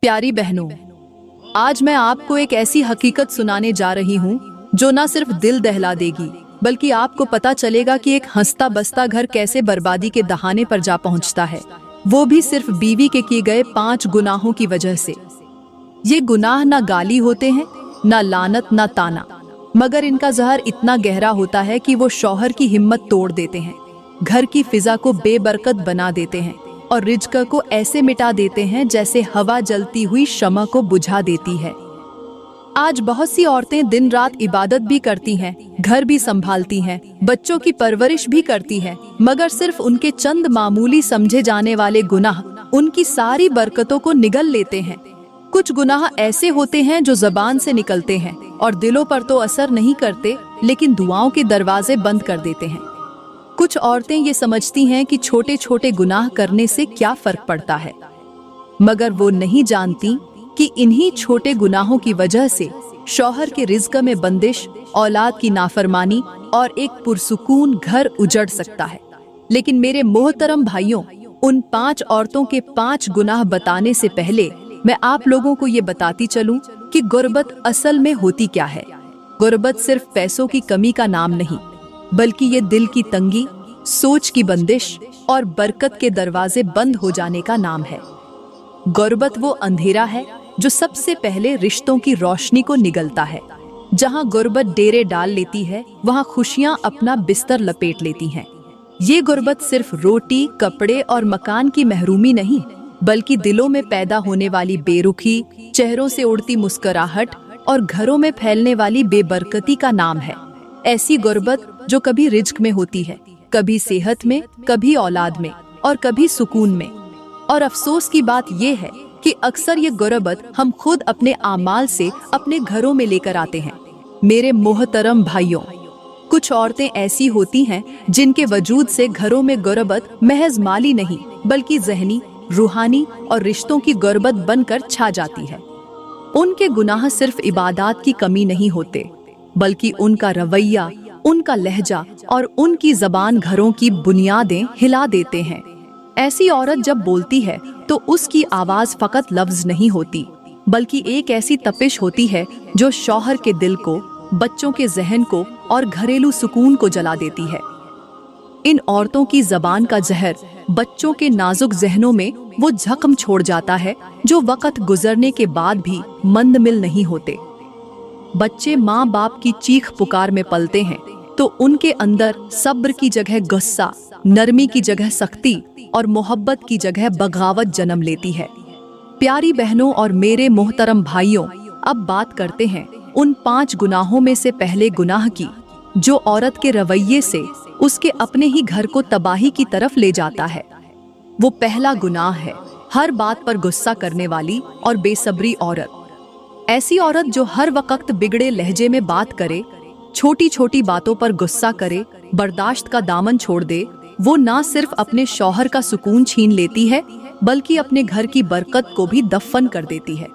प्यारी बहनों, आज मैं आपको एक ऐसी हकीकत सुनाने जा रही हूँ जो न सिर्फ दिल दहला देगी बल्कि आपको पता चलेगा कि एक हंसता बसता घर कैसे बर्बादी के दहाने पर जा पहुँचता है, वो भी सिर्फ बीवी के किए गए 5 गुनाहों की वजह से। ये गुनाह ना गाली होते हैं, ना लानत, ना ताना, मगर इनका जहर इतना गहरा होता है कि वो शौहर की हिम्मत तोड़ देते हैं, घर की फिजा को बेबरकत बना देते हैं और रिज्क को ऐसे मिटा देते हैं जैसे हवा जलती हुई शमअ को बुझा देती है। आज बहुत सी औरतें दिन रात इबादत भी करती हैं, घर भी संभालती हैं, बच्चों की परवरिश भी करती हैं, मगर सिर्फ उनके चंद मामूली समझे जाने वाले गुनाह उनकी सारी बरकतों को निगल लेते हैं। कुछ गुनाह ऐसे होते हैं जो जबान से निकलते हैं और दिलों पर तो असर नहीं करते, लेकिन दुआओं के दरवाजे बंद कर देते हैं। कुछ औरतें ये समझती हैं कि छोटे छोटे गुनाह करने से क्या फर्क पड़ता है, मगर वो नहीं जानती कि इन्हीं छोटे गुनाहों की वजह से शौहर के रिज्क में बंदिश, औलाद की नाफरमानी और एक पुरसुकून घर उजड़ सकता है। लेकिन मेरे मोहतरम भाइयों, उन 5 औरतों के 5 गुनाह बताने से पहले मैं आप लोगों को ये बताती चलूं कि गुर्बत असल में होती क्या है। गुर्बत सिर्फ पैसों की कमी का नाम नहीं, बल्कि ये दिल की तंगी, सोच की बंदिश और बरकत के दरवाजे बंद हो जाने का नाम है। गुर्बत वो अंधेरा है जो सबसे पहले रिश्तों की रोशनी को निगलता है। जहां गुर्बत डेरे डाल लेती है, वहां खुशियां अपना बिस्तर लपेट लेती हैं। ये गुर्बत सिर्फ रोटी, कपड़े और मकान की महरूमी नहीं, बल्कि दिलों में पैदा होने वाली बेरुखी, चेहरों से उड़ती मुस्कुराहट और घरों में फैलने वाली बेबरकती का नाम है। ऐसी गुर्बत जो कभी रिज्क में होती है, कभी सेहत में, कभी औलाद में और कभी सुकून में। और अफसोस की बात यह है कि अक्सर ये गुर्बत हम खुद अपने आमाल से अपने घरों में लेकर आते हैं। मेरे मोहतरम भाइयों, कुछ औरतें ऐसी होती हैं जिनके वजूद से घरों में गुर्बत महज माली नहीं बल्कि ज़हनी, रूहानी और रिश्तों की गुर्बत बनकर छा जाती है। उनके गुनाह सिर्फ इबादत की कमी नहीं होते, बल्कि उनका रवैया, उनका लहजा और उनकी जबान घरों की बुनियादें हिला देते हैं। ऐसी औरत जब बोलती है तो उसकी आवाज फकत लफ्ज नहीं होती, बल्कि एक ऐसी तपिश होती है जो शौहर के दिल को, बच्चों के जहन को और घरेलू सुकून को जला देती है। इन औरतों की जबान का जहर बच्चों के नाजुक जहनों में वो जख्म छोड़ जाता है जो वक्त गुजरने के बाद भी मंदमिल नहीं होते। बच्चे माँ बाप की चीख पुकार में पलते हैं तो उनके अंदर सब्र की जगह गुस्सा, नरमी की जगह सख्ती और मोहब्बत की जगह बगावत जन्म लेती है। प्यारी बहनों और मेरे मोहतरम भाइयों, अब बात करते हैं उन 5 गुनाहों में से पहले गुनाह की, जो औरत के रवैये से उसके अपने ही घर को तबाही की तरफ ले जाता है। वो पहला गुनाह है हर बात पर गुस्सा करने वाली और बेसब्री औरत। ऐसी औरत जो हर वक्त बिगड़े लहजे में बात करे, छोटी छोटी बातों पर गुस्सा करे, बर्दाश्त का दामन छोड़ दे, वो ना सिर्फ अपने शौहर का सुकून छीन लेती है बल्कि अपने घर की बरकत को भी दफन कर देती है।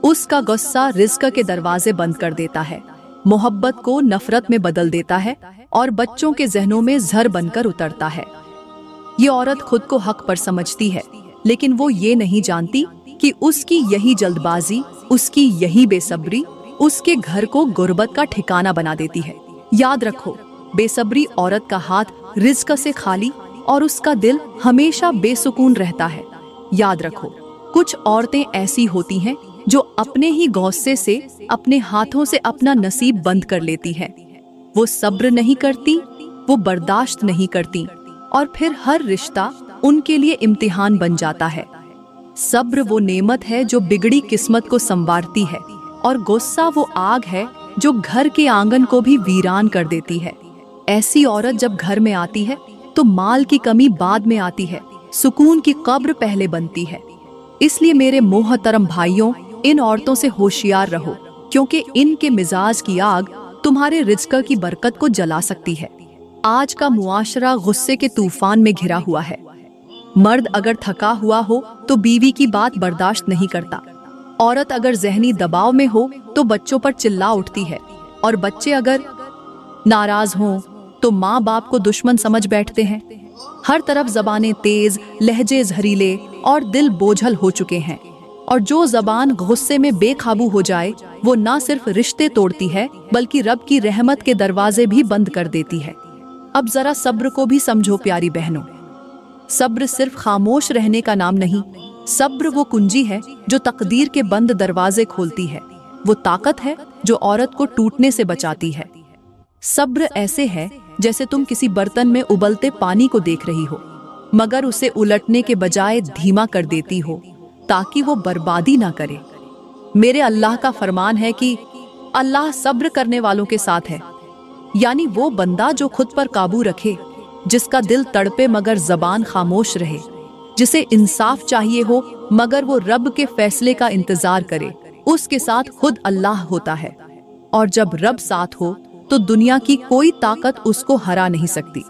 उसका गुस्सा रिज्क के दरवाजे बंद कर देता है, मोहब्बत को नफरत में बदल देता है और बच्चों के जहनों में जहर बनकर उतरता है। ये औरत खुद को हक पर समझती है, लेकिन वो ये नहीं जानती कि उसकी यही जल्दबाजी, उसकी यही बेसब्री उसके घर को गुर्बत का ठिकाना बना देती है। याद रखो, बेसब्री औरत का हाथ रिज्क से खाली और उसका दिल हमेशा बेसुकून रहता है। याद रखो, कुछ औरतें ऐसी होती हैं जो अपने ही गुस्से से अपने हाथों से अपना नसीब बंद कर लेती हैं। वो सब्र नहीं करती, वो बर्दाश्त नहीं करती और फिर हर रिश्ता उनके लिए इम्तिहान बन जाता है। सब्र वो नेमत है जो बिगड़ी किस्मत को संवारती है और गुस्सा वो आग है जो घर के आंगन को भी वीरान कर देती है। ऐसी औरत जब घर में आती है तो माल की कमी बाद में आती है, सुकून की कब्र पहले बनती है। इसलिए मेरे मोहतरम भाइयों, इन औरतों से होशियार रहो, क्योंकि इनके मिजाज की आग तुम्हारे रिज्क की बरकत को जला सकती है। आज का मुआशरा गुस्से के तूफान में घिरा हुआ है। मर्द अगर थका हुआ हो तो बीवी की बात बर्दाश्त नहीं करता, औरत अगर जहनी दबाव में हो तो बच्चों पर चिल्ला उठती है, और बच्चे अगर नाराज हों तो माँ बाप को दुश्मन समझ बैठते हैं। हर तरफ जबानें तेज, लहजे जहरीले और दिल बोझल हो चुके हैं। और जो ज़बान गुस्से में बेकाबू हो जाए वो ना सिर्फ रिश्ते तोड़ती है बल्कि रब की रहमत के दरवाजे भी बंद कर देती है। अब जरा सब्र को भी समझो प्यारी बहनों। सब्र सिर्फ खामोश रहने का नाम नहीं, सब्र वो कुंजी है जो तकदीर के बंद दरवाजे खोलती है। वो ताकत है जो औरत को टूटने से बचाती है। सब्र ऐसे है जैसे तुम किसी बर्तन में उबलते पानी को देख रही हो, मगर उसे उलटने के बजाय धीमा कर देती हो ताकि वो बर्बादी ना करे। मेरे अल्लाह का फरमान है कि अल्लाह सब्र करने वालों के साथ है, यानी वो बंदा जो खुद पर काबू रखे, जिसका दिल तड़पे मगर जबान खामोश रहे, जिसे इंसाफ चाहिए हो मगर वो रब के फैसले का इंतजार करे, उसके साथ खुद अल्लाह होता है। और जब रब साथ हो तो दुनिया की कोई ताकत उसको हरा नहीं सकती।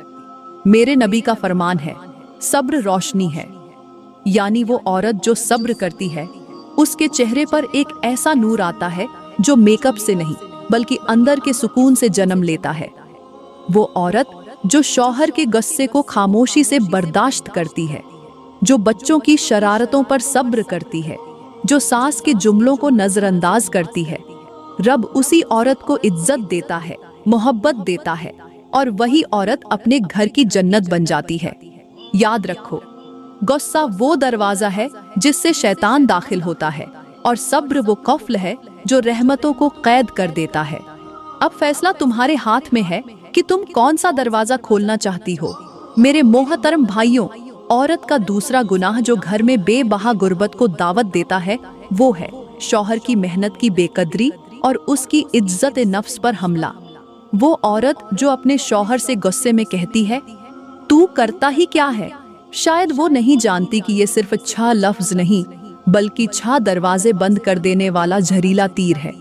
मेरे नबी का फरमान है, सब्र रोशनी है, यानी वो औरत जो सब्र करती है उसके चेहरे पर एक ऐसा नूर आता है जो मेकअप से नहीं बल्कि अंदर के सुकून से जन्म लेता है। वो औरत जो शौहर के गुस्से को खामोशी से बर्दाश्त करती है, जो बच्चों की शरारतों पर सब्र करती है, जो सास के जुमलों को नजरअंदाज करती है, रब उसी औरत को इज्जत देता है, मोहब्बत देता है और वही औरत अपने घर की जन्नत बन जाती है। याद रखो, गुस्सा वो दरवाजा है जिससे शैतान दाखिल होता है और सब्र वो कफ्ल है जो रहमतों को कैद कर देता है। अब फैसला तुम्हारे हाथ में है कि तुम कौन सा दरवाजा खोलना चाहती हो। मेरे मोहतरम भाइयों, औरत का दूसरा गुनाह जो घर में बेबहा गुर्बत को दावत देता है वो है शौहर की मेहनत की बेकदरी और उसकी इज्जत नफ्स पर हमला। वो औरत जो अपने शौहर से गुस्से में कहती है, तू करता ही क्या है। शायद वो नहीं जानती कि ये सिर्फ 6 लफ्ज नहीं बल्कि 6 दरवाजे बंद कर देने वाला जहरीला तीर है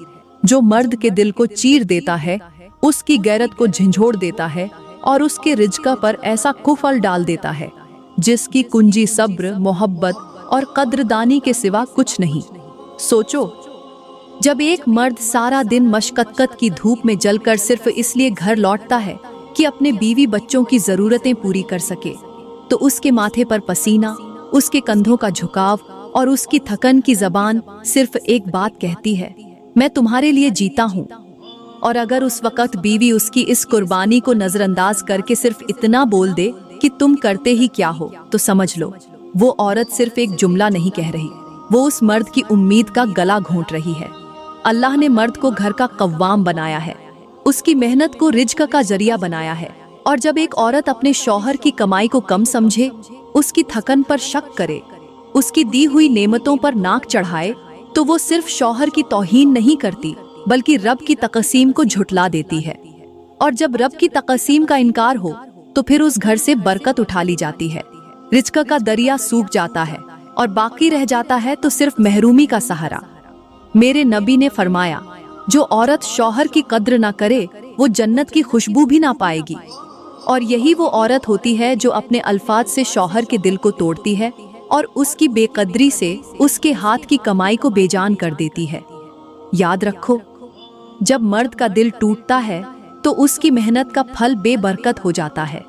जो मर्द के दिल को चीर देता है, उसकी गैरत को झंझोड़ देता है और उसके रिज्क पर ऐसा कुफल डाल देता है जिसकी कुंजी सब्र, मोहब्बत और कद्रदानी के सिवा कुछ नहीं। सोचो, जब एक मर्द सारा दिन मशक्कत की धूप में जलकर सिर्फ इसलिए घर लौटता है कि अपने बीवी बच्चों की जरूरतें पूरी कर सके, तो उसके माथे पर पसीना, उसके कंधों का झुकाव और उसकी थकन की जबान सिर्फ एक बात कहती है, मैं तुम्हारे लिए जीता हूँ। और अगर उस वक्त बीवी उसकी इस कुर्बानी को नजरअंदाज करके सिर्फ इतना बोल दे कि तुम करते ही क्या हो, तो समझ लो वो औरत सिर्फ एक जुमला नहीं कह रही, वो उस मर्द की उम्मीद का गला घोंट रही है। अल्लाह ने मर्द को घर का कव्वाम बनाया है, उसकी मेहनत को रिज्क का जरिया बनाया है। और जब एक औरत अपने शौहर की कमाई को कम समझे, उसकी थकन पर शक करे, उसकी दी हुई नेमतों पर नाक चढ़ाए, तो वो सिर्फ शौहर की तौहीन नहीं करती बल्कि रब की तकसीम को झुटला देती है। और जब रब की तकसीम का इनकार हो तो फिर उस घर से बरकत उठा ली जाती है, रिज्क का दरिया सूख जाता है और बाकी रह जाता है तो सिर्फ महरूमी का सहारा। मेरे नबी ने फरमाया, जो औरत शौहर की कद्र ना करे वो जन्नत की खुशबू भी ना पाएगी। और यही वो औरत होती है जो अपने अल्फाज से शौहर के दिल को तोड़ती है और उसकी बेकदरी से उसके हाथ की कमाई को बेजान कर देती है। याद रखो, जब मर्द का दिल टूटता है तो उसकी मेहनत का फल बेबरकत हो जाता है।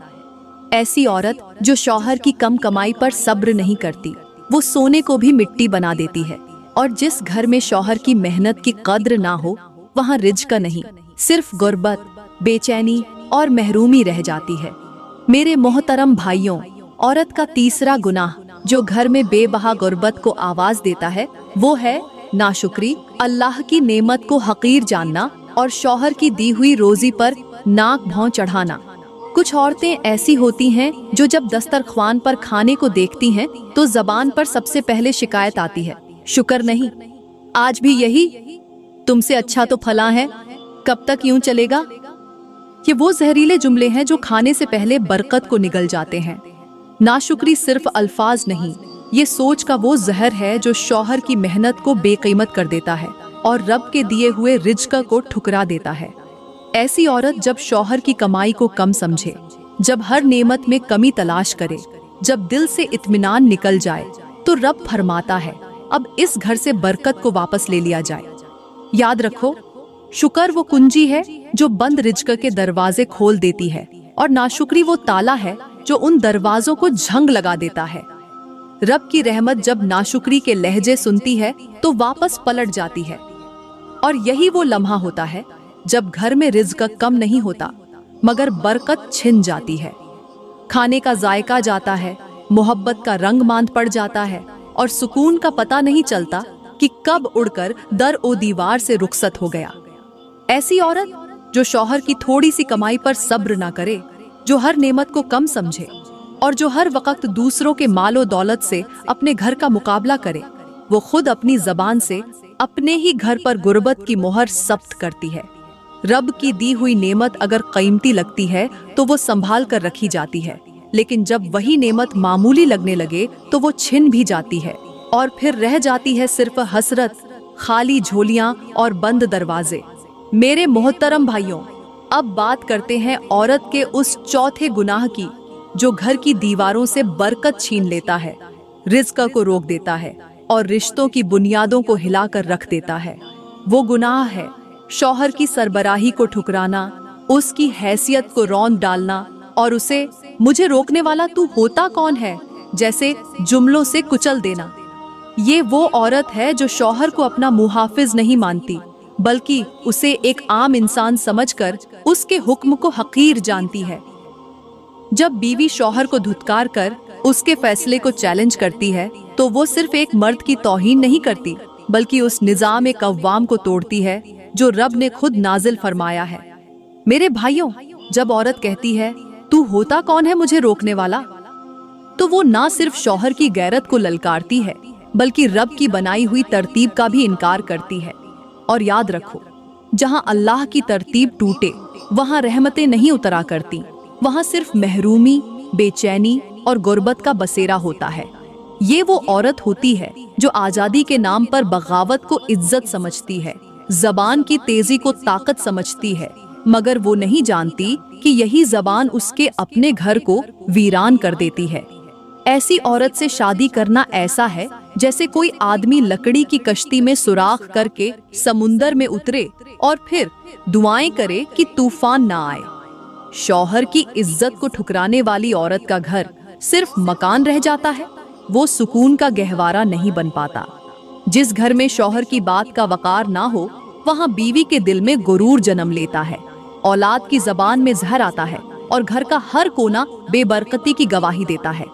ऐसी औरत जो शौहर की कम कमाई पर सब्र नहीं करती, वो सोने को भी मिट्टी बना देती है। और जिस घर में शौहर की मेहनत की कद्र ना हो, वहाँ रिज्क नहीं, सिर्फ गुर्बत, बेचैनी और महरूमी रह जाती है। मेरे मोहतरम भाइयों, औरत का तीसरा गुनाह जो घर में बेबहा गुर्बत को आवाज देता है वो है नाशुक्री, अल्लाह की नेमत को हकीर जानना और शौहर की दी हुई रोजी पर नाक भौं चढ़ाना। कुछ औरतें ऐसी होती हैं जो जब दस्तरख्वान पर खाने को देखती हैं तो जबान पर सबसे पहले शिकायत आती है, शुक्र नहीं, आज भी यही, तुमसे अच्छा तो फला है, कब तक यूं चलेगा। ये वो जहरीले जुमले हैं जो खाने से पहले बरकत को निगल जाते हैं। नाशुक्री सिर्फ अल्फाज नहीं, ये सोच का वो जहर है जो शौहर की मेहनत को बेकीमत कर देता है और रब के दिए हुए रिज्क को ठुकरा देता है। ऐसी औरत जब शौहर की कमाई को कम समझे, जब हर नेमत में कमी तलाश करे, जब दिल से इत्मीनान निकल जाए, तो रब फरमाता है अब इस घर से बरकत को वापस ले लिया जाए। याद रखो, शुक्र वो कुंजी है जो बंद रिज्क के दरवाजे खोल देती है और नाशुक्री वो ताला है जो उन दरवाजों को झंग लगा देता है। रब की रहमत जब नाशुक्री के लहजे सुनती है तो वापस पलट जाती है। और यही वो लम्हा होता है जब घर में रिज़्क कम नहीं होता मगर बरकत छिन जाती है। खाने का जायका जाता है, मोहब्बत का रंग मांद पड़ जाता है और सुकून का पता नहीं चलता कि कब उड़कर दर ओ दीवार से रुखसत हो गया। ऐसी औरत जो शौहर की थोड़ी सी कमाई पर सब्र ना करे, जो हर नेमत को कम समझे और जो हर वक्त दूसरों के मालो दौलत से अपने घर का मुकाबला करे, वो खुद अपनी जबान से अपने ही घर पर गुर्बत की मोहर सब्त करती है। रब की दी हुई नेमत अगर कीमती लगती है तो वो संभाल कर रखी जाती है, लेकिन जब वही नेमत मामूली लगने लगे तो वो छिन भी जाती है और फिर रह जाती है सिर्फ हसरत, खाली झोलियां और बंद दरवाजे। मेरे मोहतरम भाइयों, अब बात करते हैं औरत के उस चौथे गुनाह की जो घर की दीवारों से बरकत छीन लेता है, रिज़्क को रोक देता है और रिश्तों की बुनियादों को हिलाकर रख देता है। वो गुनाह है शौहर की सरबराही को ठुकराना, उसकी हैसियत को रौंद डालना और उसे मुझे रोकने वाला तू होता कौन है जैसे जुमलों से कुचल देना। ये वो औरत है जो शौहर को अपना मुहाफिज नहीं मानती बल्कि उसे एक आम इंसान समझकर उसके हुक्म को हकीर जानती है। जब बीवी शौहर को धुतकार कर उसके फैसले को चैलेंज करती है तो वो सिर्फ एक मर्द की तौहीन नहीं करती बल्कि उस निजाम कव्वाम को तोड़ती है जो रब ने खुद नाजिल फरमाया है। मेरे भाइयों, जब औरत कहती है तू होता कौन है मुझे रोकने वाला, तो वो ना सिर्फ शौहर की गैरत को ललकारती है बल्कि रब की बनाई हुई तरतीब का भी इनकार करती है। और याद रखो, जहां अल्लाह की तरतीब टूटे वहां रहमतें नहीं उतरा करती, वहां सिर्फ महरूमी, बेचैनी और गुर्बत का बसेरा होता है। ये वो औरत होती है जो आजादी के नाम पर बगावत को इज्जत समझती है, जबान की तेजी को ताकत समझती है, मगर वो नहीं जानती कि यही जबान उसके अपने घर को वीरान कर देती है। ऐसी औरत से शादी करना ऐसा है जैसे कोई आदमी लकड़ी की कश्ती में सुराख करके समुंदर में उतरे और फिर दुआएं करे कि तूफान ना आए। शौहर की इज्जत को ठुकराने वाली औरत का घर सिर्फ मकान रह जाता है, वो सुकून का गहवारा नहीं बन पाता। जिस घर में शौहर की बात का वकार ना हो वहां बीवी के दिल में गुरूर जन्म लेता है, औलाद की जबान में जहर आता है और घर का हर कोना बेबरकती की गवाही देता है।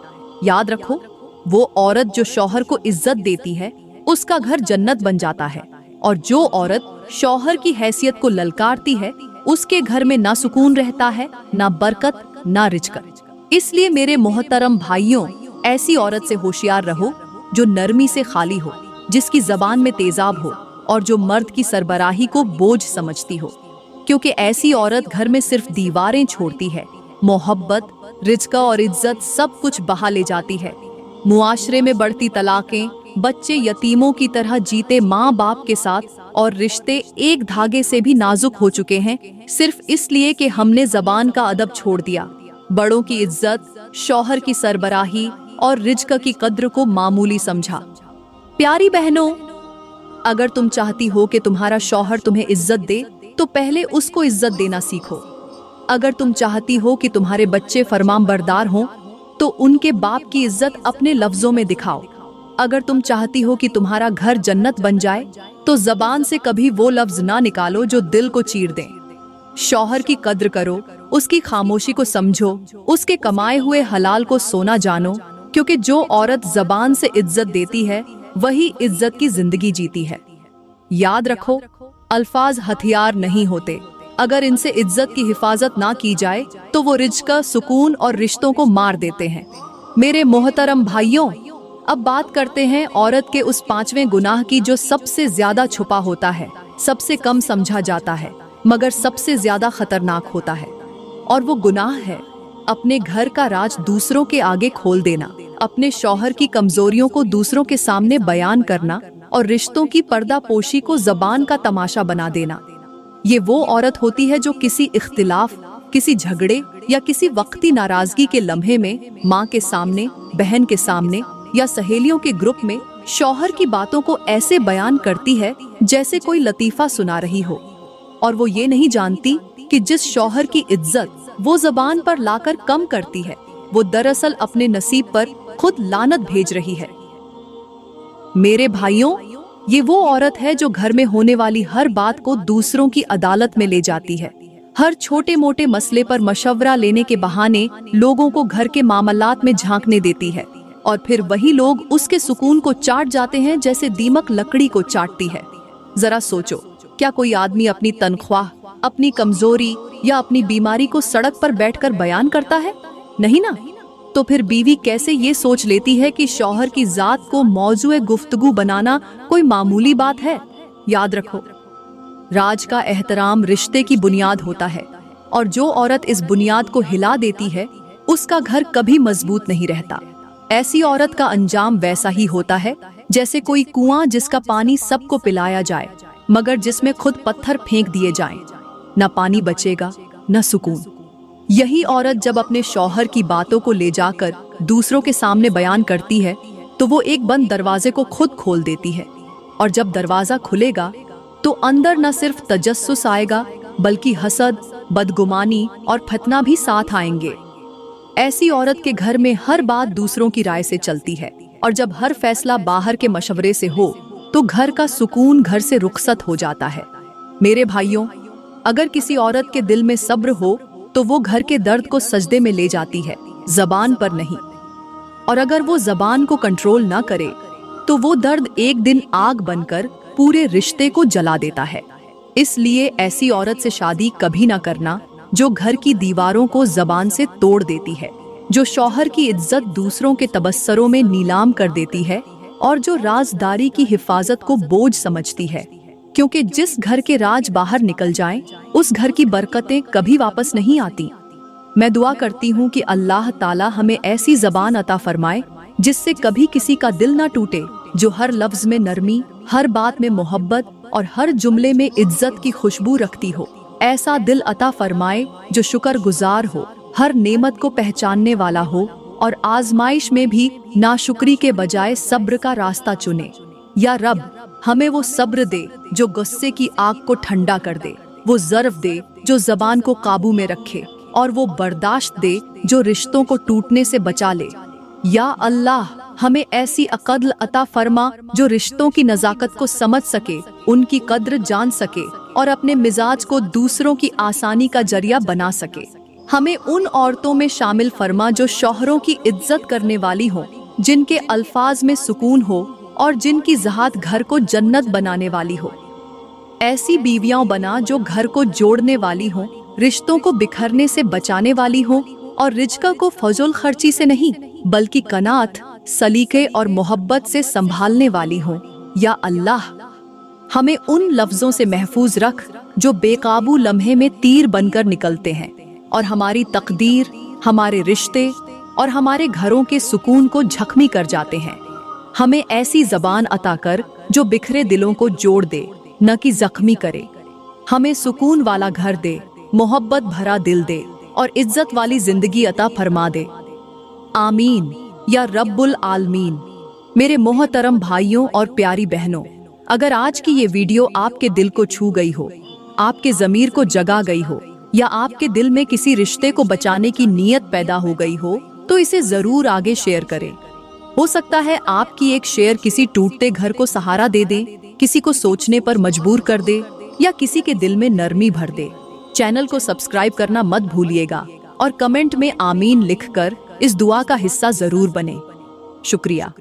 याद रखो, वो औरत जो शौहर को इज्जत देती है उसका घर जन्नत बन जाता है, और जो औरत शौहर की हैसियत को ललकारती है उसके घर में ना सुकून रहता है, ना बरकत, ना रिज़्क। इसलिए मेरे मोहतरम भाइयों, ऐसी औरत से होशियार रहो जो नरमी से खाली हो, जिसकी जबान में तेजाब हो और जो मर्द की सरबराही को बोझ समझती हो, क्योंकि ऐसी औरत घर में सिर्फ दीवारें छोड़ती है, मोहब्बत, रिज़्क और इज्जत सब कुछ बहा ले जाती है। मुआशरे में बढ़ती तलाकें, बच्चे यतीमों की तरह जीते माँ बाप के साथ, और रिश्ते एक धागे से भी नाजुक हो चुके हैं सिर्फ इसलिए कि हमने जबान का अदब छोड़ दिया। बड़ों की इज्जत, शौहर की सरबराही और रिज़्क की कद्र को मामूली समझा। प्यारी बहनों, अगर तुम चाहती हो कि तुम्हारा शौहर तुम्हें इज्जत दे तो पहले उसको इज्जत देना सीखो। अगर तुम चाहती हो कि तुम्हारे बच्चे फरमानबरदार हों तो उनके बाप की इज्जत अपने लफ्जों में दिखाओ। अगर तुम चाहती हो कि तुम्हारा घर जन्नत बन जाए तो जबान से कभी वो लफ्ज ना निकालो जो दिल को चीर दें। शौहर की कद्र करो, उसकी खामोशी को समझो, उसके कमाए हुए हलाल को सोना जानो, क्योंकि जो औरत जबान से इज्जत देती है वही इज्जत की जिंदगी जीती है। याद रखो, अल्फाज हथियार नहीं होते, अगर इनसे इज्जत की हिफाजत ना की जाए तो वो रिज़्क, सुकून और रिश्तों को मार देते हैं। मेरे मोहतरम भाइयों, अब बात करते हैं औरत के उस पांचवें गुनाह की जो सबसे ज्यादा छुपा होता है, सबसे कम समझा जाता है मगर सबसे ज्यादा खतरनाक होता है। और वो गुनाह है अपने घर का राज दूसरों के आगे खोल देना, अपने शौहर की कमजोरियों को दूसरों के सामने बयान करना और रिश्तों की पर्दापोशी को जबान का तमाशा बना देना। ये वो औरत होती है जो किसी इख्तिलाफ, किसी झगड़े या किसी वक्ती नाराजगी के लम्हे में माँ के सामने, बहन के सामने या सहेलियों के ग्रुप में शौहर की बातों को ऐसे बयान करती है जैसे कोई लतीफा सुना रही हो, और वो ये नहीं जानती कि जिस शौहर की इज्जत वो जबान पर लाकर कम करती है वो दरअसल अपने नसीब पर खुद लानत भेज रही है। मेरे भाइयों, ये वो औरत है जो घर में होने वाली हर बात को दूसरों की अदालत में ले जाती है। हर छोटे मोटे मसले पर मशवरा लेने के बहाने लोगों को घर के मामलात में झांकने देती है और फिर वही लोग उसके सुकून को चाट जाते हैं जैसे दीमक लकड़ी को चाटती है। जरा सोचो, क्या कोई आदमी अपनी तनख्वाह, अपनी कमजोरी या अपनी बीमारी को सड़क पर बैठकर बयान करता है? नहीं ना। तो फिर बीवी कैसे ये सोच लेती है कि शौहर की जात को मौजूए गुफ्तगू बनाना कोई मामूली बात है? याद रखो, राज का एहतराम रिश्ते की बुनियाद होता है और जो औरत इस बुनियाद को हिला देती है उसका घर कभी मजबूत नहीं रहता। ऐसी औरत का अंजाम वैसा ही होता है जैसे कोई कुआं जिसका पानी सबको पिलाया जाए मगर जिसमें खुद पत्थर फेंक दिए जाएं। न पानी बचेगा न सुकून। यही औरत जब अपने शौहर की बातों को ले जाकर दूसरों के सामने बयान करती है तो वो एक बंद दरवाजे को खुद खोल देती है और जब दरवाजा खुलेगा तो अंदर न सिर्फ तजस्सुस आएगा बल्कि हसद, बदगुमानी और फतना भी साथ आएंगे। ऐसी औरत के घर में हर बात दूसरों की राय से चलती है और जब हर फैसला बाहर के मशवरे से हो तो घर का सुकून घर से रुखसत हो जाता है। मेरे भाइयों, अगर किसी औरत के दिल में सब्र हो तो वो घर के दर्द को सजदे में ले जाती है, जबान पर नहीं। और अगर वो जबान को कंट्रोल ना करे तो वो दर्द एक दिन आग बनकर पूरे रिश्ते को जला देता है। इसलिए ऐसी औरत से शादी कभी ना करना जो घर की दीवारों को जबान से तोड़ देती है, जो शौहर की इज्जत दूसरों के तबस्सरों में नीलाम कर देती है और जो राजदारी की हिफाजत को बोझ समझती है। क्योंकि जिस घर के राज बाहर निकल जाएं, उस घर की बरकतें कभी वापस नहीं आती। मैं दुआ करती हूँ कि अल्लाह ताला हमें ऐसी जबान अता फरमाए जिससे कभी किसी का दिल ना टूटे, जो हर लफ्ज में नरमी, हर बात में मोहब्बत और हर जुमले में इज्जत की खुशबू रखती हो। ऐसा दिल अता फरमाए जो शुक्रगुजार हो, हर नेमत को पहचानने वाला हो और आजमाइश में भी नाशुक्री के बजाय सब्र का रास्ता चुने। या रब, हमें वो सब्र दे जो गुस्से की आग को ठंडा कर दे, वो ज़र्फ दे जो ज़बान को काबू में रखे और वो बर्दाश्त दे जो रिश्तों को टूटने से बचा ले। या अल्लाह, हमें ऐसी अक़ल अता फरमा जो रिश्तों की नज़ाकत को समझ सके, उनकी कद्र जान सके और अपने मिजाज को दूसरों की आसानी का जरिया बना सके। हमें उन औरतों में शामिल फरमा जो शौहरों की इज्जत करने वाली हों, जिनके अल्फाज में सुकून हो और जिनकी ज़हात घर को जन्नत बनाने वाली हो। ऐसी बीवियां बना जो घर को जोड़ने वाली हों, रिश्तों को बिखरने से बचाने वाली हों और रिज्क को फजूल खर्ची से नहीं बल्कि कनात, सलीके और मोहब्बत से संभालने वाली हों। या अल्लाह, हमें उन लफ्जों से महफूज रख जो बेकाबू लम्हे में तीर बनकर निकलते हैं और हमारी तकदीर, हमारे रिश्ते और हमारे घरों के सुकून को जख्मी कर जाते हैं। हमें ऐसी जबान अता कर जो बिखरे दिलों को जोड़ दे, न कि जख्मी करे। हमें सुकून वाला घर दे, मोहब्बत भरा दिल दे और इज्जत वाली जिंदगी अता फरमा दे। आमीन या रब्बुल आलमीन। मेरे मोहतरम भाइयों और प्यारी बहनों, अगर आज की ये वीडियो आपके दिल को छू गई हो, आपके ज़मीर को जगा गई हो या आपके दिल में किसी रिश्ते को बचाने की नीयत पैदा हो गई हो तो इसे ज़रूर आगे शेयर करें। हो सकता है आपकी एक शेयर किसी टूटते घर को सहारा दे दे, किसी को सोचने पर मजबूर कर दे या किसी के दिल में नरमी भर दे। चैनल को सब्सक्राइब करना मत भूलिएगा और कमेंट में आमीन लिखकर इस दुआ का हिस्सा जरूर बने। शुक्रिया।